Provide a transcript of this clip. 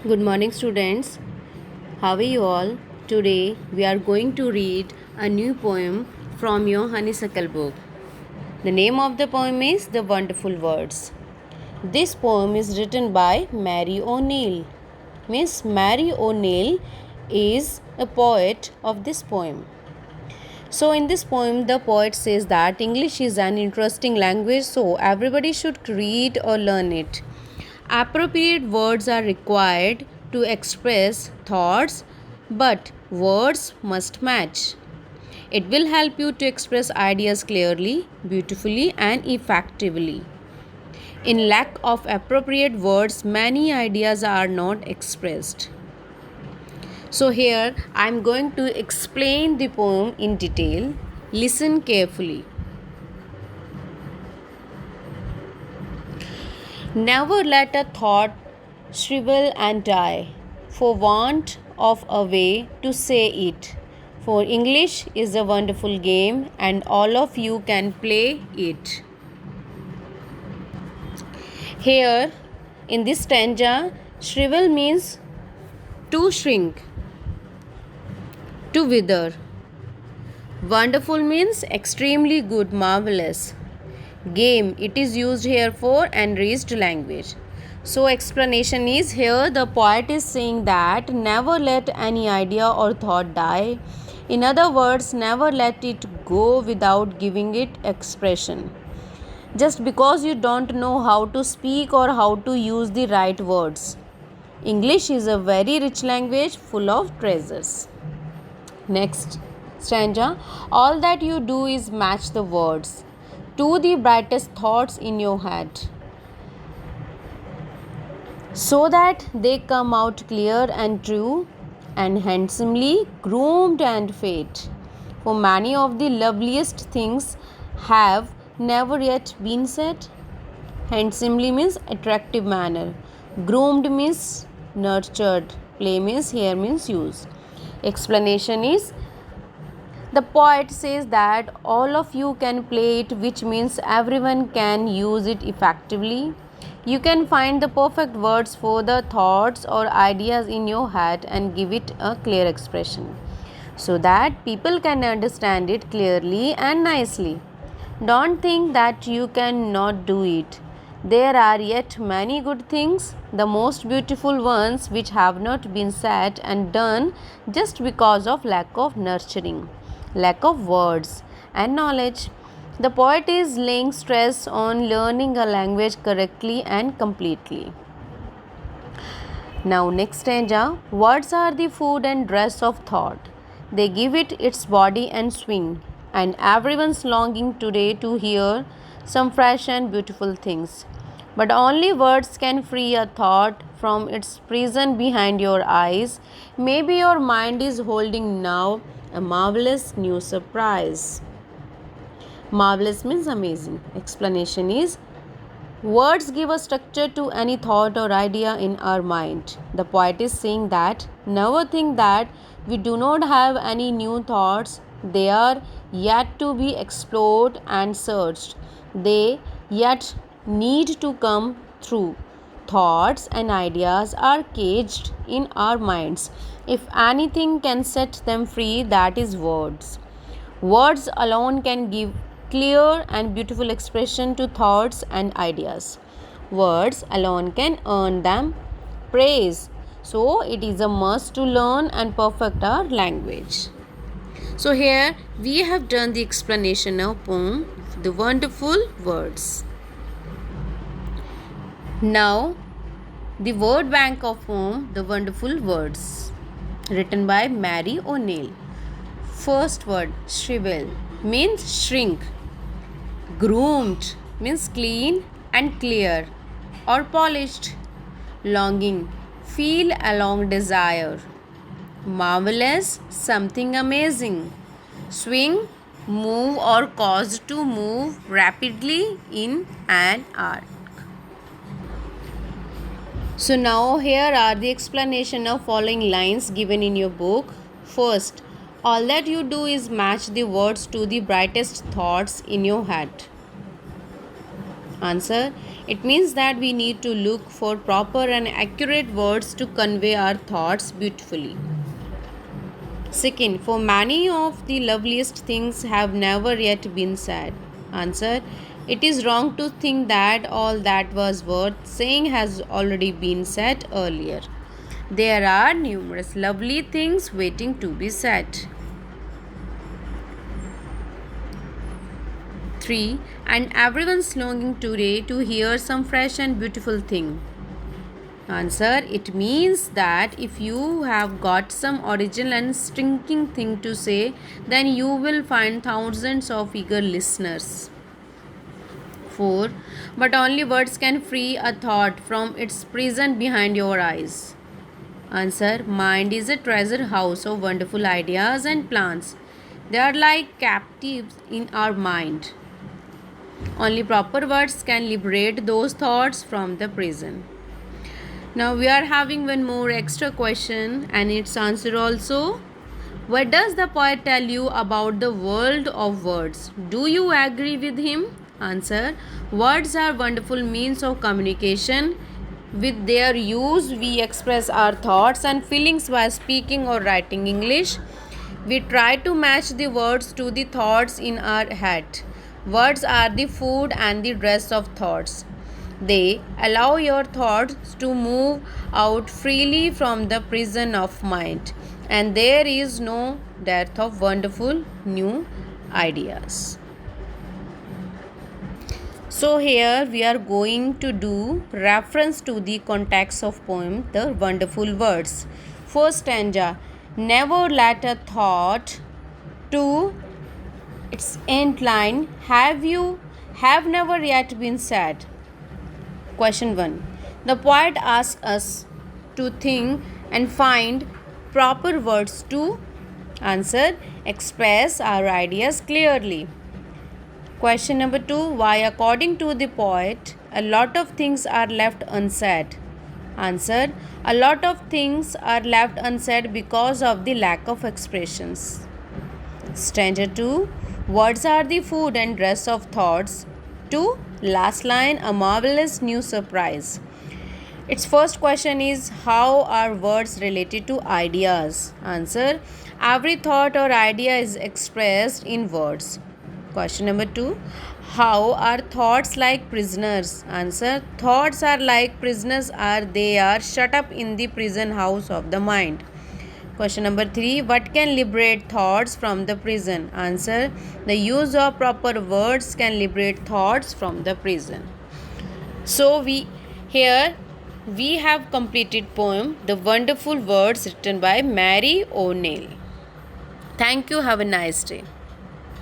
Good morning, students. How are you all? Today we are going to read a new poem from your honeysuckle book. The name of the poem is The Wonderful Words. This poem is written by Mary O'Neill. Miss Mary O'Neill is a poet of this poem. So, in this poem, the poet says that English is an interesting language, so everybody should read or learn it. Appropriate words are required to express thoughts, but words must match. It will help you to express ideas clearly, beautifully, and effectively. In lack of appropriate words, many ideas are not expressed. So, here I am going to explain the poem in detail. Listen carefully. Never let a thought shrivel and die for want of a way to say it. For English is a wonderful game and all of you can play it. Here in this stanza, shrivel means to shrink, to wither. Wonderful means extremely good, marvelous. Game, it is used here for enriched language. So explanation is here the poet is saying that never let any idea or thought die. In other words, never let it go without giving it expression. Just because you don't know how to speak or how to use the right words. English is a very rich language full of treasures. Next stanza. All that you do is match the words to the brightest thoughts in your head, so that they come out clear and true and handsomely groomed and fit. For many of the loveliest things have never yet been said. Handsomely means attractive manner. Groomed means nurtured. Play means here means use. Explanation is the poet says that all of you can play it, which means everyone can use it effectively. You can find the perfect words for the thoughts or ideas in your head and give it a clear expression so that people can understand it clearly and nicely. Don't think that you cannot do it. There are yet many good things, the most beautiful ones, which have not been said and done just because of lack of nurturing, lack of words and knowledge. The poet is laying stress on learning a language correctly and completely. Now, next stanza. Words are the food and dress of thought. They give it its body and swing, and everyone's longing today to hear some fresh and beautiful things. But only words can free a thought from its prison behind your eyes. Maybe your mind is holding now a marvelous new surprise. Marvelous means amazing. Explanation is words give a structure to any thought or idea in our mind. The poet is saying that never think that we do not have any new thoughts. They are yet to be explored and searched. They yet need to come through. Thoughts and ideas are caged in our minds. If anything can set them free, that is words. Words alone can give clear and beautiful expression to thoughts and ideas. Words alone can earn them praise. So, it is a must to learn and perfect our language. So, here we have done the explanation of poem, The Wonderful Words. Now, the word bank of poem, The Wonderful Words, written by Mary O'Neill. First word, shrivel, means shrink. Groomed means clean and clear or polished. Longing, feel along desire. Marvelous, something amazing. Swing, move or cause to move rapidly in an arc. So now here are the explanation of following lines given in your book. First, all that you do is match the words to the brightest thoughts in your head. Answer. It means that we need to look for proper and accurate words to convey our thoughts beautifully. Second, for many of the loveliest things have never yet been said. Answer. It is wrong to think that all that was worth saying has already been said earlier. There are numerous lovely things waiting to be said. 3. And everyone's longing today to hear some fresh and beautiful thing. Answer. It means that if you have got some original and stinking thing to say, then you will find thousands of eager listeners. 4. But only words can free a thought from its prison behind your eyes. Answer. Mind is a treasure house of wonderful ideas and plans. They are like captives in our mind. Only proper words can liberate those thoughts from the prison. Now we are having one more extra question and its answer also. What does the poet tell you about the world of words? Do you agree with him? Answer. Words are wonderful means of communication. With their use, we express our thoughts and feelings while speaking or writing English. We try to match the words to the thoughts in our head. Words are the food and the dress of thoughts. They allow your thoughts to move out freely from the prison of mind, and there is no dearth of wonderful new ideas. So here we are going to do reference to the context of poem The Wonderful Words. First stanza. Never let a thought to its end line have never yet been said. Question 1. The poet asks us to think and find proper words to answer, express our ideas clearly. Question number 2. Why, according to the poet, a lot of things are left unsaid? Answer. A lot of things are left unsaid because of the lack of expressions. Stanza 2. Words are the food and dress of thoughts. 2. Last line, a marvelous new surprise. Its first question is, how are words related to ideas? Answer. Every thought or idea is expressed in words. Question number 2. How are thoughts like prisoners? Answer. Thoughts are like prisoners they are shut up in the prison house of the mind. Question number 3. What can liberate thoughts from the prison? Answer. The use of proper words can liberate thoughts from the prison. So we have completed poem The Wonderful Words, written by Mary O'Neill. Thank you. Have a nice day.